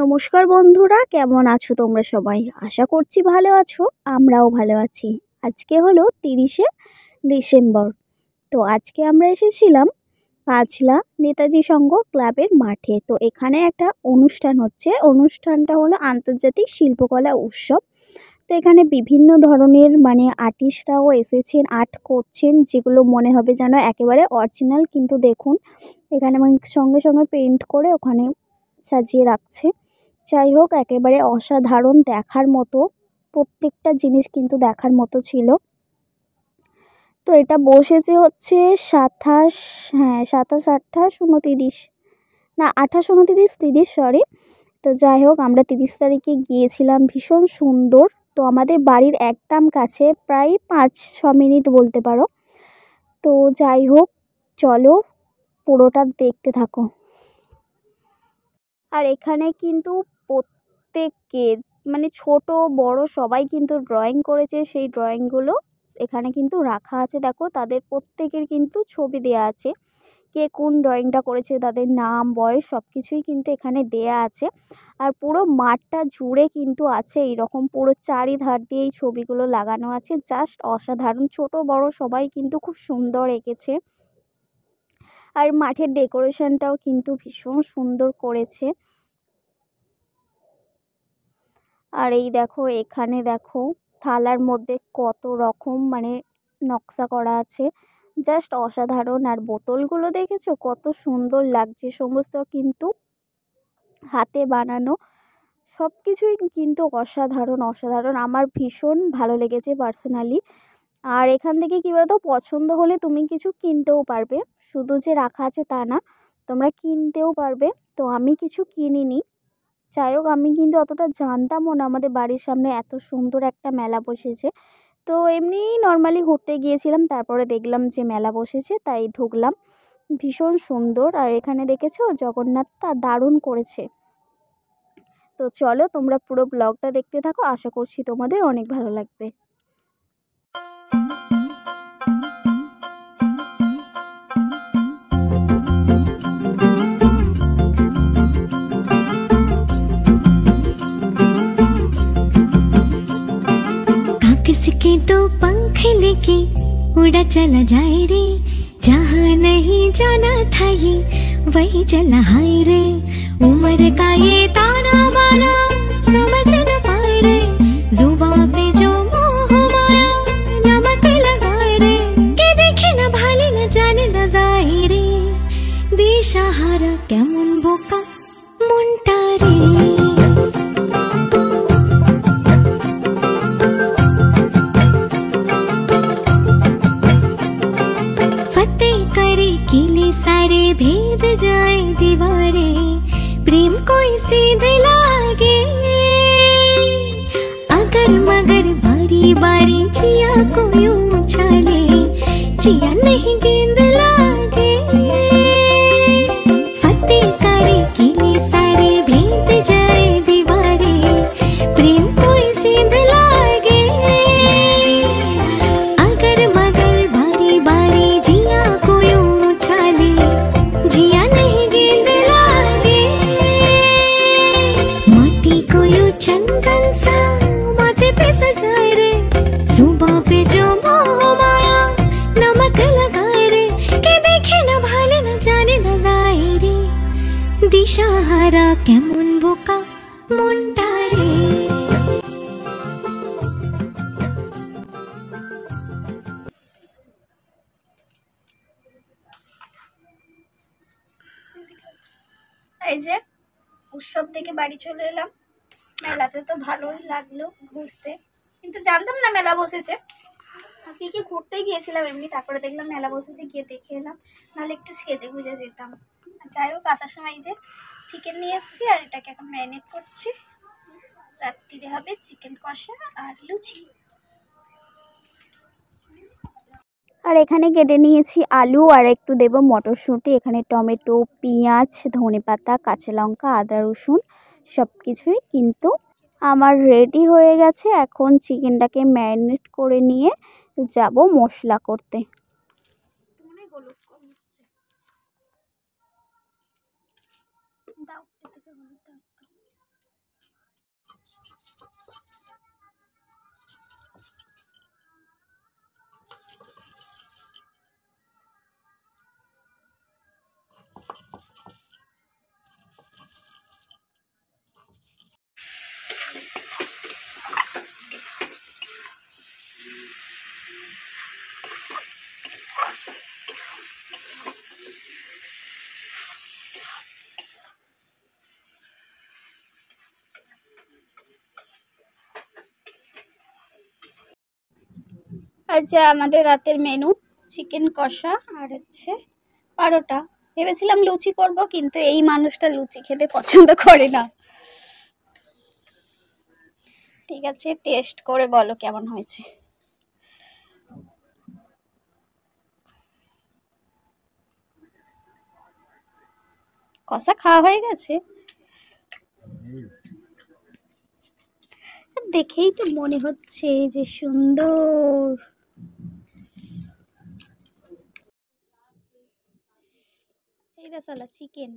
নমস্কার বন্ধুরা, কেমন আছো তোমরা সবাই? আশা করছি ভালো আছো। আমরাও ভালো আছি। আজকে হলো 30শে ডিসেম্বর। তো আজকে আমরা এসেছিলাম পাঁচলা নেতাজি সংঘ ক্লাবের মাঠে। তো এখানে একটা অনুষ্ঠান হচ্ছে। অনুষ্ঠানটা হলো আন্তর্জাতিক শিল্পকলা উৎসব। তো এখানে বিভিন্ন ধরনের আর্টিস্টরাও এসেছেন, আর্ট করছেন, যেগুলো মনে হবে যেন একেবারে অরিজিনাল। কিন্তু দেখুন এখানে সঙ্গে সঙ্গে পেইন্ট করে ওখানে সাজিয়ে রাখছে। যাই হোক, একেবারে অসাধারণ, দেখার মতো। প্রত্যেকটা জিনিস কিন্তু দেখার মতো ছিল। তো এটা বসেছে হচ্ছে 27, 27, 28, 29, না 28, 29, 30, সরি। তো যাই হোক, আমরা 30 তারিখে গিয়েছিলাম। ভীষণ সুন্দর। তো আমাদের বাড়ির একদম কাছে, প্রায় 5-6 মিনিট বলতে পারো। তো যাই হোক, চলো পুরোটা দেখতে থাকো। আর এখানে কিন্তু প্রত্যেককে ছোট বড় সবাই কিন্তু ড্রয়িং করেছে। সেই ড্রয়িংগুলো এখানে কিন্তু রাখা আছে। দেখো, তাদের প্রত্যেকের কিন্তু ছবি দেয়া আছে। কে কোন ড্রয়িংটা করেছে, তাদের নাম, বয়স সব কিছুই কিন্তু এখানে দেয়া আছে। আর পুরো মাঠটা জুড়ে কিন্তু আছে এইরকম, পুরো চারিধার দিয়ে এই ছবিগুলো লাগানো আছে। জাস্ট অসাধারণ। ছোট বড় সবাই কিন্তু খুব সুন্দর এঁকেছে। আর মাঠের ডেকোরেশনটাও কিন্তু ভীষণ সুন্দর করেছে। আর এই দেখো, এখানে দেখো থালার মধ্যে কত রকম নকশা করা আছে। জাস্ট অসাধারণ। আর বোতলগুলো দেখেছো কত সুন্দর লাগছে। সমস্ত কিন্তু হাতে বানানো, সব কিছুই কিন্তু অসাধারণ অসাধারণ। আমার ভীষণ ভালো লেগেছে পার্সোনালি। আর এখান থেকে কী বলতো, পছন্দ হলে তুমি কিছু কিনতেও পারবে। শুধু যে রাখা আছে তা না, তোমরা কিনতেও পারবে। তো আমি কিছু কিনিনি। যাই হোক, আমি কিন্তু অতটা জানতামও না আমাদের বাড়ির সামনে এত সুন্দর একটা মেলা বসেছে। তো এমনিই নর্মালি ঘুরতে গিয়েছিলাম, তারপরে দেখলাম যে মেলা বসেছে, তাই ঢুকলাম। ভীষণ সুন্দর। আর এখানে দেখেছো জগন্নাথটা দারুণ করেছে। তো চলো তোমরা পুরো ব্লগটা দেখতে থাকো। আশা করছি তোমাদের অনেক ভালো লাগবে। किसके तो पंख लेके उड़ा चला जाए रे, जहाँ नहीं जाना था ये वही चला हाय रे। उम्र का ये ताना बाना समझ न पाए रे, जुबां पे जो मोह माया नमक लगाए रे। के देखे न भाले न जाने न दाए रे, दिशाहारा केमन बोका मुंटा रे। सारे भेद जाए दीवारे, प्रेम कोई सीधे लागे। अगर मगर बारी बारी जिया को यूं उछाले, जिया नहीं गेंद लागे। फतेह करे किले सारे भेद जाए दीवारे, प्रेम कोई सीधे लागे। अगर मगर बारी बारी जिया को चंदन सा माथे पे सजाए रे, जुबां पे जो मोह माया नमक लगाए रे। के देखे न भाले न जाने न लाए रे, दिशाहारा केमन बोका मुंटा रे। এই যে উৎসব থেকে বাড়ি চলে এলাম। মেলাতে তো ভালোই লাগলো ঘুরতে, কিন্তু জানতাম না মেলা বসেছে। কি কি ঘুরতে গিয়েছিলাম এমনি, তারপরে দেখলাম মেলা বসেছে, গিয়ে দেখে এলাম। নাহলে একটু সেজে গুজে যেতাম। যাই হোক, আসার সময় যে চিকেন নিয়ে এসেছি, আর এটাকে এখন ম্যারিনেট করছি। রাত্রিরে হবে চিকেন কষা আর লুচি। আর এখানে কেটে নিয়েছি আলু, আর একটু দেবো মটরশুঁটি। এখানে টমেটো, পেঁয়াজ, ধনেপাতা, কাঁচা লঙ্কা, আদা, রসুন সব কিছুই কিন্তু আমার রেডি হয়ে গেছে। এখন চিকেনটাকে ম্যারিনেট করে নিয়ে যাব মশলা করতে। দাও, এদিকে হলুদ দাও। আচ্ছা, আমাদের রাতের মেনু চিকেন কষা আর হচ্ছে পরোটা। ভেবেছিলাম লুচি করব, কিন্তু এই মানুষটা লুচি খেতে পছন্দ করে না। ঠিক আছে, টেস্ট করে বলো কেমন হয়েছে। কষা খাওয়া হয়ে গেছে? দেখেই তো মনে হচ্ছে যে সুন্দর। এই রে শালা চিকেন।